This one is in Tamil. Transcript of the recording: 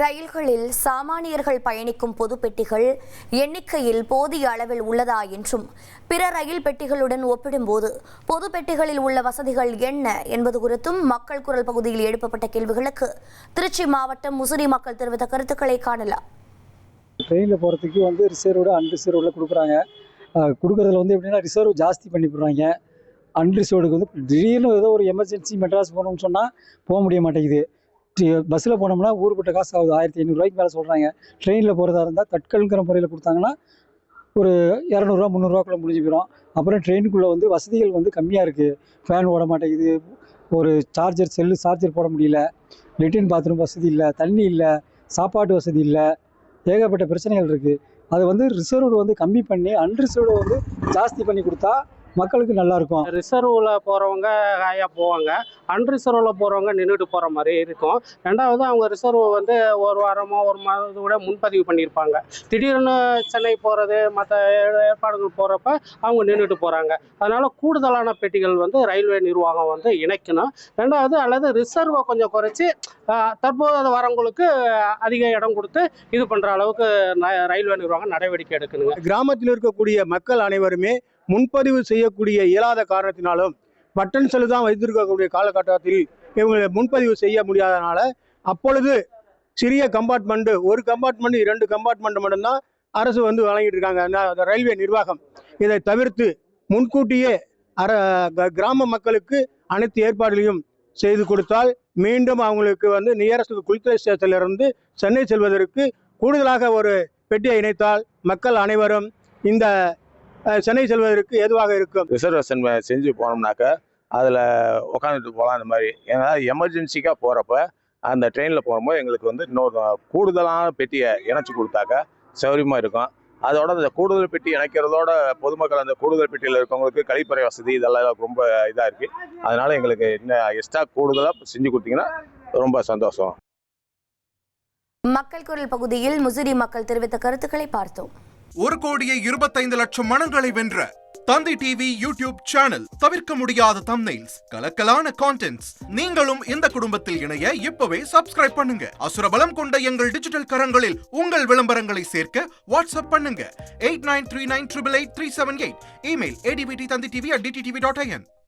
ரயில்களில் சாமானியர்கள் பயணிக்கும் பொது பெட்டிகள் எண்ணிக்கையில் போதிய அளவில் உள்ளதா என்றும் பிற ரயில் பெட்டிகளுடன் ஒப்பிடும்போது பொது பெட்டிகளில் உள்ள வசதிகள் என்ன என்பது குறித்தும் மக்கள் குரல் பகுதியில் எழுப்பப்பட்ட கேள்விகளுக்கு திருச்சி மாவட்டம் முசிறி மக்கள் தெரிவித்த கருத்துக்களை காணலாம். ட்ரெயினில் போகிறதுக்கு ரிசர்வ்டு அன்ரிசர்வ்டில் கொடுக்குறாங்க. கொடுக்குறதுல எப்படின்னா ரிசர்வ் ஜாஸ்தி பண்ணி போடுறாங்க. அன்ரிசர்வ்டுக்கு திடீர்னு ஏதோ ஒரு எமர்ஜென்சி மெட்ராஸ் போகணும்னு சொன்னால் போக முடிய மாட்டேங்குது. பஸ்ஸில் போனோம்னா ஊருப்பட்ட காசு ஆகுது, 1500 மேலே சொல்கிறாங்க. ட்ரெயினில் போகிறதா இருந்தால் தட்கல்ங்கிற முறையில் கொடுத்தாங்கன்னா ஒரு 200 300 முடிஞ்சு போயிடும். அப்புறம் ட்ரெயினுக்குள்ளே வசதிகள் கம்மியாக இருக்குது. ஃபேன் ஓட மாட்டேங்குது, ஒரு சார்ஜர் போட முடியல, லெட்டின் பாத்ரூம் வசதி இல்லை, தண்ணி இல்லை, சாப்பாட்டு வசதி இல்லை, ஏகப்பட்ட பிரச்சனைகள் இருக்குது. அது ரிசர்வ்டு கம்மி பண்ணி அன்ரிசர்வ்டு ஜாஸ்தி பண்ணி கொடுத்தா மக்களுக்கு நல்லாயிருக்கும். ரிசர்வில் போகிறவங்க ஹாயாக போவாங்க, அன்ரிசர்வில் போகிறவங்க நின்றுட்டு போகிற மாதிரி இருக்கும். ரெண்டாவது அவங்க ரிசர்வ் ஒரு வாரமோ ஒரு மாதத்தோட முன்பதிவு பண்ணியிருப்பாங்க. திடீர்னு சென்னை போகிறது மற்ற ஏற்பாடுகள் போகிறப்ப அவங்க நின்றுட்டு போகிறாங்க. அதனால் கூடுதலான பெட்டிகள் ரயில்வே நிர்வாகம் இணைக்கணும். ரெண்டாவது அல்லது ரிசர்வை கொஞ்சம் குறைச்சி தற்போது வரவங்களுக்கு அதிக இடம் கொடுத்து இது பண்ணுற அளவுக்கு ரயில்வே நிர்வாகம் நடவடிக்கை எடுக்கணுங்க. கிராமத்தில் இருக்கக்கூடிய மக்கள் அனைவருமே முன்பதிவு செய்யக்கூடிய இயலாத காரணத்தினாலும் பட்டன் செல்லு தான் வைத்திருக்கக்கூடிய காலகட்டத்தில் இவங்களை முன்பதிவு செய்ய முடியாதனால அப்பொழுது சிறிய கம்பார்ட்மெண்ட், ஒரு கம்பார்ட்மெண்ட் 2 கம்பார்ட்மெண்ட் மட்டும்தான் அரசு வழங்கிட்டு இருக்காங்க ரயில்வே நிர்வாகம். இதை தவிர்த்து முன்கூட்டியே கிராம மக்களுக்கு அனைத்து ஏற்பாடுகளையும் செய்து கொடுத்தால் மீண்டும் அவங்களுக்கு நியரஸ்ட் குளித்தலை ஸ்டேஷனிலிருந்து சென்னை செல்வதற்கு கூடுதலாக ஒரு பெட்டியை இணைத்தால் மக்கள் அனைவரும் இந்த சென்னை செல்வதற்கு ஏதுவாக இருக்கும். ரிசர்வேஷன் செஞ்சு போனோம்னாக்க அதில் உட்காந்துட்டு போகலாம். அந்த மாதிரி ஏன்னா எமர்ஜென்சிக்காக போகிறப்ப அந்த ட்ரெயினில் போகும்போது எங்களுக்கு இன்னொரு கூடுதலான பெட்டியை இணைச்சி கொடுத்தாக்க சௌகரியமாக இருக்கும். அதோட அந்த கூடுதல் பெட்டி இணைக்கிறதோட பொதுமக்கள் அந்த கூடுதல் பெட்டியில் இருக்கவங்களுக்கு கழிப்பறை வசதி இதெல்லாம் ரொம்ப இதாக இருக்குது. அதனால் எங்களுக்கு இன்னும் எக்ஸ்ட்ரா கூடுதலாக செஞ்சு கொடுத்தீங்கன்னா ரொம்ப சந்தோஷம். மக்கள் குரல் பகுதியில் முசிறி மக்கள் தெரிவித்த கருத்துக்களை பார்த்தோம். 1,25,00,000 மனங்களை வென்ற தந்தி டிவி யூடியூப் சேனல். தவிர்க்க முடியாத தம்ப்நெயில்ஸ், கலக்கலான கான்டென்ட்ஸ். நீங்களும் இந்த குடும்பத்தில் இணைய இப்பவே சப்ஸ்கிரைப் பண்ணுங்க. அசுரபலம் கொண்ட எங்கள் டிஜிட்டல் கரங்களில் உங்கள் விளம்பரங்களை சேர்க்க வாட்ஸ்அப் பண்ணுங்க. 8939888378. Email advttanditv@dttv.in.